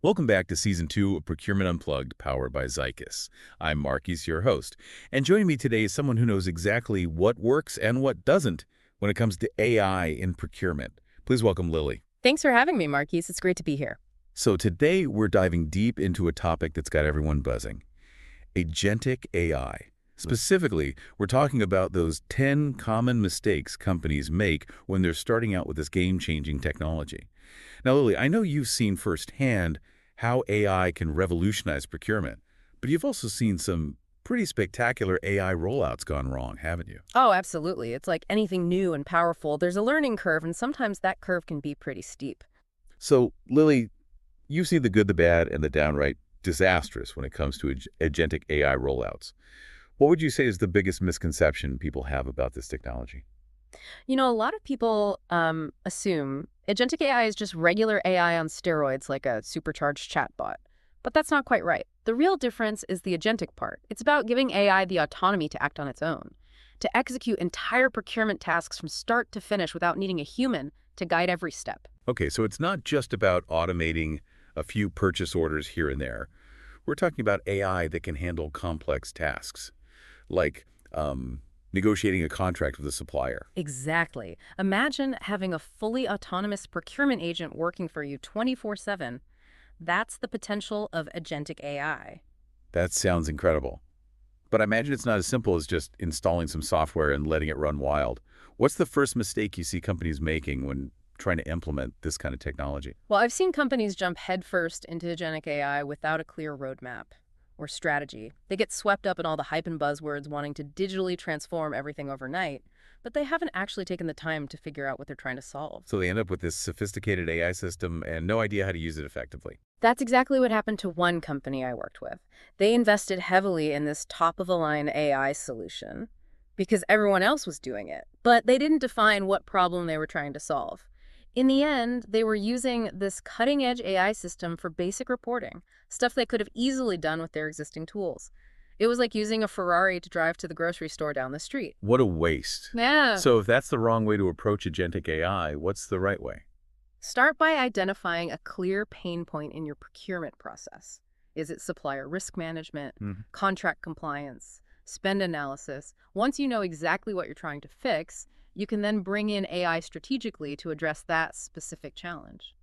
Welcome back to Season 2 of Procurement Unplugged, powered by Zycus. I'm Marquis, your host, and joining me today is someone who knows exactly what works and what doesn't when it comes to AI in procurement. Please welcome Lily. Thanks for having me, Marquise. It's great to be here. So today we're diving deep into a topic that's got everyone buzzing, Agentic AI. Specifically, we're talking about those 10 common mistakes companies make when they're starting out with this game-changing technology. Now, Lily, I know you've seen firsthand how AI can revolutionize procurement, but you've also seen some pretty spectacular AI rollouts gone wrong, haven't you? Oh, absolutely. It's like anything new and powerful. There's a learning curve, and sometimes that curve can be pretty steep. So, Lily, you've seen the good, the bad, and the downright disastrous when it comes to agentic AI rollouts. What would you say is the biggest misconception people have about this technology? A lot of people assume agentic AI is just regular AI on steroids, like a supercharged chatbot. But that's not quite right. The real difference is the agentic part. It's about giving AI the autonomy to act on its own, to execute entire procurement tasks from start to finish without needing a human to guide every step. Okay, so it's not just about automating a few purchase orders here and there. We're talking about AI that can handle complex tasks, like negotiating a contract with a supplier. Exactly. Imagine having a fully autonomous procurement agent working for you 24/7. That's the potential of agentic AI. That sounds incredible. But I imagine it's not as simple as just installing some software and letting it run wild. What's the first mistake you see companies making when trying to implement this kind of technology? Well, I've seen companies jump headfirst into agentic AI without a clear roadmap or strategy. They get swept up in all the hype and buzzwords wanting to digitally transform everything overnight, but they haven't actually taken the time to figure out what they're trying to solve. So they end up with this sophisticated AI system and no idea how to use it effectively. That's exactly what happened to one company I worked with. They invested heavily in this top-of-the-line AI solution because everyone else was doing it, but they didn't define what problem they were trying to solve. In the end, they were using this cutting-edge AI system for basic reporting, stuff they could have easily done with their existing tools. It was like using a Ferrari to drive to the grocery store down the street. What a waste. Yeah. So if that's the wrong way to approach agentic AI, what's the right way? Start by identifying a clear pain point in your procurement process. Is it supplier risk management, Mhm. contract compliance, spend analysis? Once you know exactly what you're trying to fix, you can then bring in AI strategically to address that specific challenge.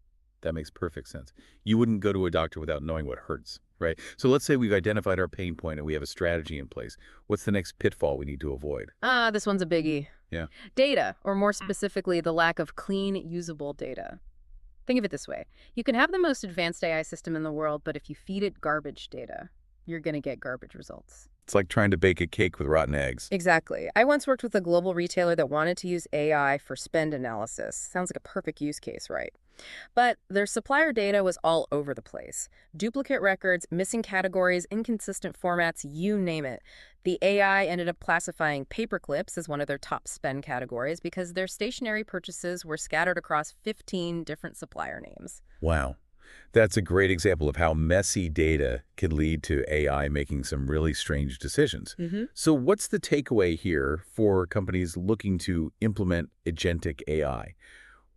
That makes perfect sense. You wouldn't go to a doctor without knowing what hurts, right? So let's say we've identified our pain point and we have a strategy in place. What's the next pitfall we need to avoid? This one's a biggie. Yeah. Data, or more specifically, the lack of clean, usable data. Think of it this way. You can have the most advanced AI system in the world, but if you feed it garbage data, you're going to get garbage results. It's like trying to bake a cake with rotten eggs. Exactly. I once worked with a global retailer that wanted to use AI for spend analysis. Sounds like a perfect use case, right? But their supplier data was all over the place. Duplicate records, missing categories, inconsistent formats, you name it. The AI ended up classifying paper clips as one of their top spend categories because their stationary purchases were scattered across 15 different supplier names. Wow. That's a great example of how messy data can lead to AI making some really strange decisions. So what's the takeaway here for companies looking to implement agentic AI?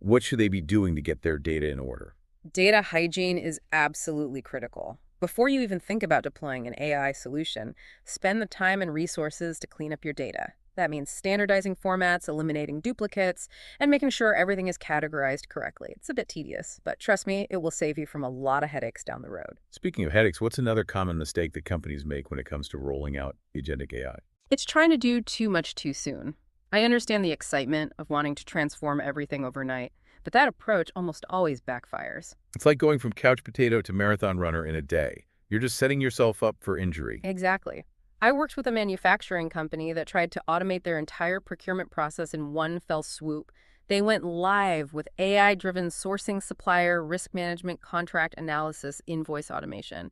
What should they be doing to get their data in order? Data hygiene is absolutely critical. Before you even think about deploying an AI solution, spend the time and resources to clean up your data. That means standardizing formats, eliminating duplicates, and making sure everything is categorized correctly. It's a bit tedious, but trust me, it will save you from a lot of headaches down the road. Speaking of headaches, what's another common mistake that companies make when it comes to rolling out agentic AI? It's trying to do too much too soon. I understand the excitement of wanting to transform everything overnight, but that approach almost always backfires. It's like going from couch potato to marathon runner in a day. You're just setting yourself up for injury. Exactly. I worked with a manufacturing company that tried to automate their entire procurement process in one fell swoop. They went live with AI-driven sourcing, supplier, risk management, contract analysis, invoice automation.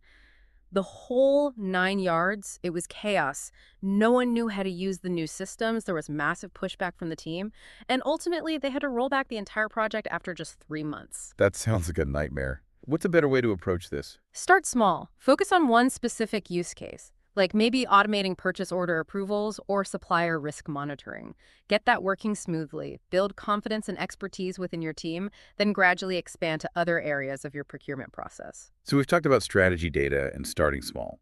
The whole 9 yards, it was chaos. No one knew how to use the new systems. There was massive pushback from the team. And ultimately, they had to roll back the entire project after just 3 months. That sounds like a nightmare. What's a better way to approach this? Start small. Focus on one specific use case. like maybe automating purchase order approvals or supplier risk monitoring. Get that working smoothly, build confidence and expertise within your team, then gradually expand to other areas of your procurement process. So we've talked about strategy data and starting small.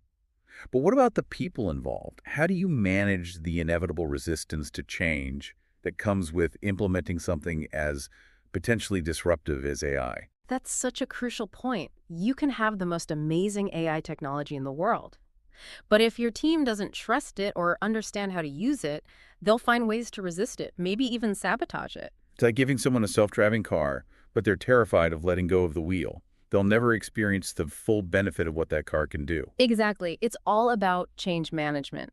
But what about the people involved? How do you manage the inevitable resistance to change that comes with implementing something as potentially disruptive as AI? That's such a crucial point. You can have the most amazing AI technology in the world, but if your team doesn't trust it or understand how to use it, they'll find ways to resist it, maybe even sabotage it. It's like giving someone a self-driving car, but they're terrified of letting go of the wheel. They'll never experience the full benefit of what that car can do. Exactly. It's all about change management.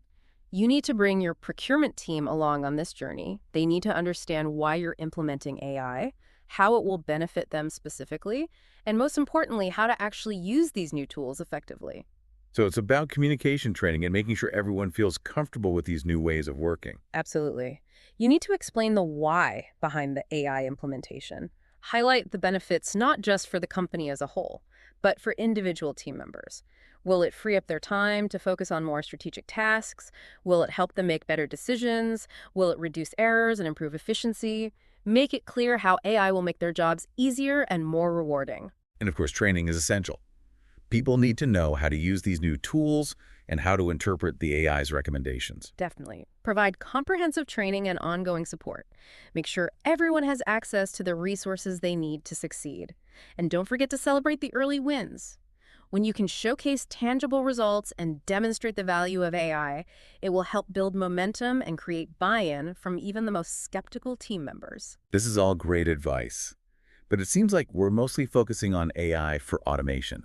You need to bring your procurement team along on this journey. They need to understand why you're implementing AI, how it will benefit them specifically, and most importantly, how to actually use these new tools effectively. So it's about communication training and making sure everyone feels comfortable with these new ways of working. Absolutely. You need to explain the why behind the AI implementation. Highlight the benefits not just for the company as a whole, but for individual team members. Will it free up their time to focus on more strategic tasks? Will it help them make better decisions? Will it reduce errors and improve efficiency? Make it clear how AI will make their jobs easier and more rewarding. And of course, training is essential. People need to know how to use these new tools and how to interpret the AI's recommendations. Definitely. Provide comprehensive training and ongoing support. Make sure everyone has access to the resources they need to succeed. And don't forget to celebrate the early wins. When you can showcase tangible results and demonstrate the value of AI, it will help build momentum and create buy-in from even the most skeptical team members. This is all great advice, but it seems like we're mostly focusing on AI for automation,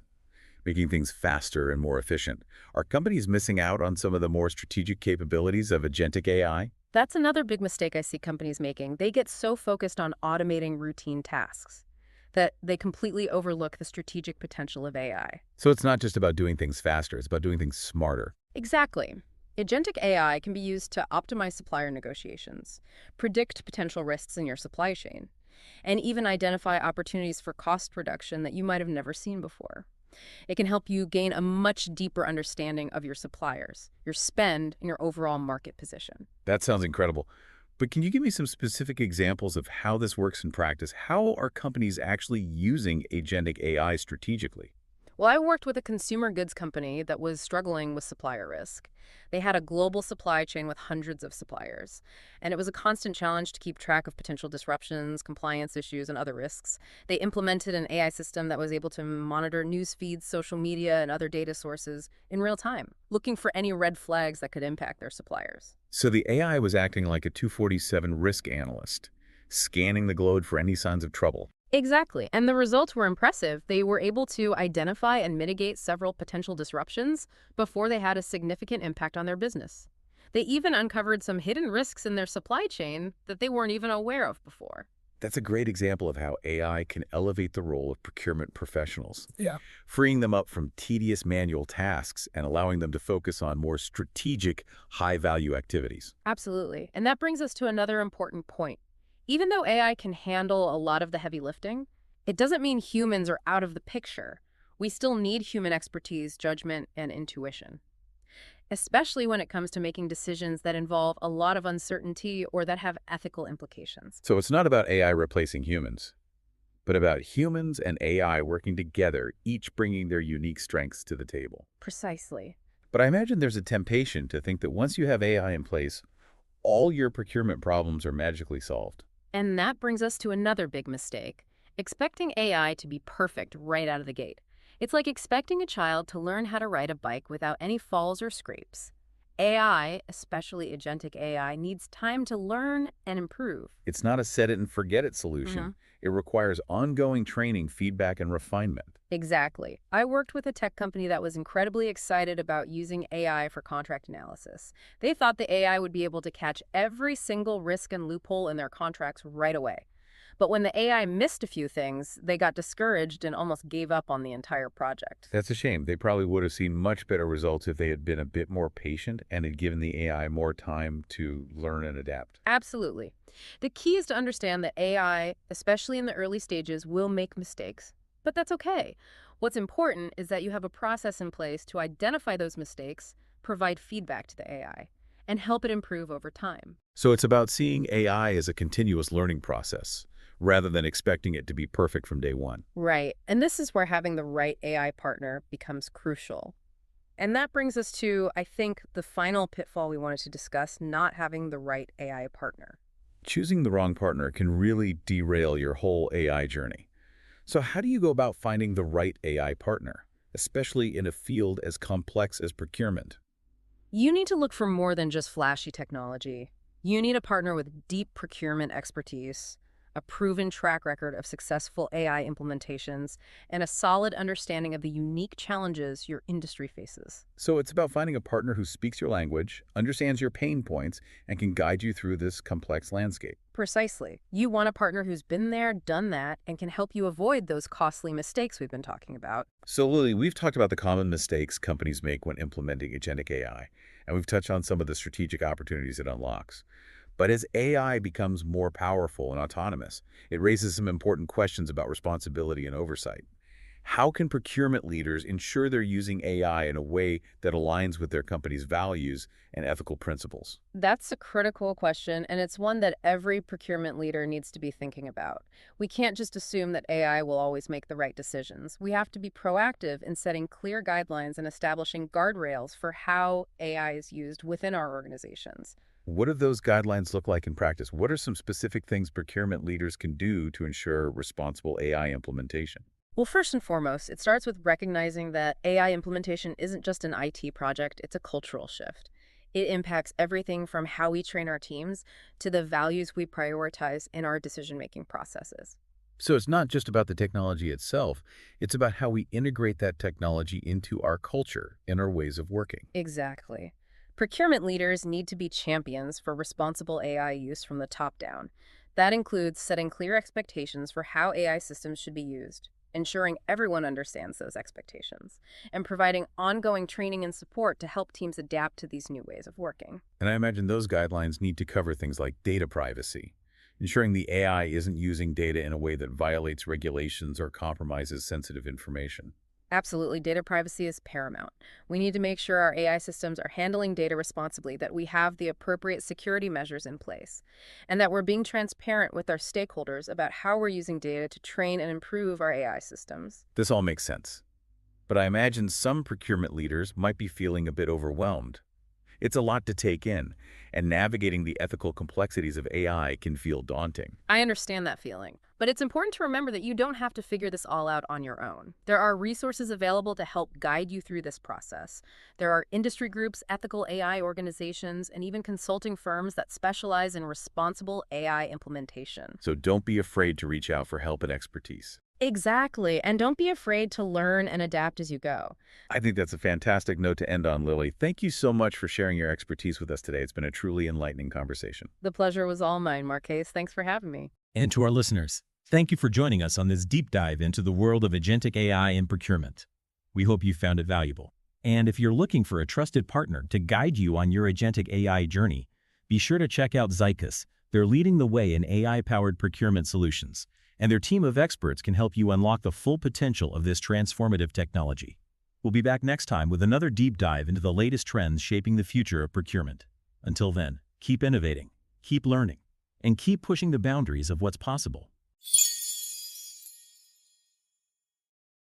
making things faster and more efficient. Are companies missing out on some of the more strategic capabilities of agentic AI? That's another big mistake I see companies making. They get so focused on automating routine tasks that they completely overlook the strategic potential of AI. So it's not just about doing things faster, it's about doing things smarter. Exactly. Agentic AI can be used to optimize supplier negotiations, predict potential risks in your supply chain, and even identify opportunities for cost reduction that you might have never seen before. It can help you gain a much deeper understanding of your suppliers, your spend, and your overall market position. That sounds incredible. But can you give me some specific examples of how this works in practice? How are companies actually using agentic AI strategically? Well, I worked with a consumer goods company that was struggling with supplier risk. They had a global supply chain with hundreds of suppliers, and it was a constant challenge to keep track of potential disruptions, compliance issues, and other risks. They implemented an AI system that was able to monitor news feeds, social media, and other data sources in real time, looking for any red flags that could impact their suppliers. So the AI was acting like a 247 risk analyst, scanning the globe for any signs of trouble. Exactly. And the results were impressive. They were able to identify and mitigate several potential disruptions before they had a significant impact on their business. They even uncovered some hidden risks in their supply chain that they weren't even aware of before. That's a great example of how AI can elevate the role of procurement professionals, Yeah. freeing them up from tedious manual tasks and allowing them to focus on more strategic, high-value activities. Absolutely. And that brings us to another important point. Even though AI can handle a lot of the heavy lifting, it doesn't mean humans are out of the picture. We still need human expertise, judgment, and intuition, especially when it comes to making decisions that involve a lot of uncertainty or that have ethical implications. So it's not about AI replacing humans, but about humans and AI working together, each bringing their unique strengths to the table. Precisely. But I imagine there's a temptation to think that once you have AI in place, all your procurement problems are magically solved. And that brings us to another big mistake, expecting AI to be perfect right out of the gate. It's like expecting a child to learn how to ride a bike without any falls or scrapes. AI, especially agentic AI, needs time to learn and improve. It's not a set-it-and-forget-it solution. It requires ongoing training, feedback, and refinement. Exactly. I worked with a tech company that was incredibly excited about using AI for contract analysis. They thought the AI would be able to catch every single risk and loophole in their contracts right away. But when the AI missed a few things, they got discouraged and almost gave up on the entire project. That's a shame. They probably would have seen much better results if they had been a bit more patient and had given the AI more time to learn and adapt. Absolutely. The key is to understand that AI, especially in the early stages, will make mistakes. But that's okay. What's important is that you have a process in place to identify those mistakes, provide feedback to the AI, and help it improve over time. So it's about seeing AI as a continuous learning process, rather than expecting it to be perfect from day one. Right. And this is where having the right AI partner becomes crucial. And that brings us to, I think, the final pitfall we wanted to discuss, not having the right AI partner. Choosing the wrong partner can really derail your whole AI journey. So how do you go about finding the right AI partner, especially in a field as complex as procurement? You need to look for more than just flashy technology. You need a partner with deep procurement expertise, a proven track record of successful AI implementations, and a solid understanding of the unique challenges your industry faces. So it's about finding a partner who speaks your language, understands your pain points, and can guide you through this complex landscape. Precisely. You want a partner who's been there, done that, and can help you avoid those costly mistakes we've been talking about. So Lily, we've talked about the common mistakes companies make when implementing agentic AI, and we've touched on some of the strategic opportunities it unlocks. But as AI becomes more powerful and autonomous, it raises some important questions about responsibility and oversight. How can procurement leaders ensure they're using AI in a way that aligns with their company's values and ethical principles? That's a critical question, and it's one that every procurement leader needs to be thinking about. We can't just assume that AI will always make the right decisions. We have to be proactive in setting clear guidelines and establishing guardrails for how AI is used within our organizations. What do those guidelines look like in practice? What are some specific things procurement leaders can do to ensure responsible AI implementation? Well, first and foremost, it starts with recognizing that AI implementation isn't just an IT project, it's a cultural shift. It impacts everything from how we train our teams to the values we prioritize in our decision-making processes. So it's not just about the technology itself, it's about how we integrate that technology into our culture and our ways of working. Exactly. Procurement leaders need to be champions for responsible AI use from the top down. That includes setting clear expectations for how AI systems should be used, ensuring everyone understands those expectations, and providing ongoing training and support to help teams adapt to these new ways of working. And I imagine those guidelines need to cover things like data privacy, ensuring the AI isn't using data in a way that violates regulations or compromises sensitive information. Absolutely, data privacy is paramount. We need to make sure our AI systems are handling data responsibly, that we have the appropriate security measures in place, and that we're being transparent with our stakeholders about how we're using data to train and improve our AI systems. This all makes sense. But I imagine some procurement leaders might be feeling a bit overwhelmed. It's a lot to take in, and navigating the ethical complexities of AI can feel daunting. I understand that feeling, but it's important to remember that you don't have to figure this all out on your own. There are resources available to help guide you through this process. There are industry groups, ethical AI organizations, and even consulting firms that specialize in responsible AI implementation. So don't be afraid to reach out for help and expertise. Exactly, and don't be afraid to learn and adapt as you go. I think that's a fantastic note to end on, Lily. Thank you so much for sharing your expertise with us today. It's been a truly enlightening conversation. The pleasure was all mine, Marquez. Thanks for having me. And to our listeners, thank you for joining us on this deep dive into the world of agentic AI in procurement. We hope you found it valuable. And if you're looking for a trusted partner to guide you on your agentic AI journey, be sure to check out Zycus. They're leading the way in AI-powered procurement solutions, and their team of experts can help you unlock the full potential of this transformative technology. We'll be back next time with another deep dive into the latest trends shaping the future of procurement. Until then, keep innovating, keep learning, and keep pushing the boundaries of what's possible.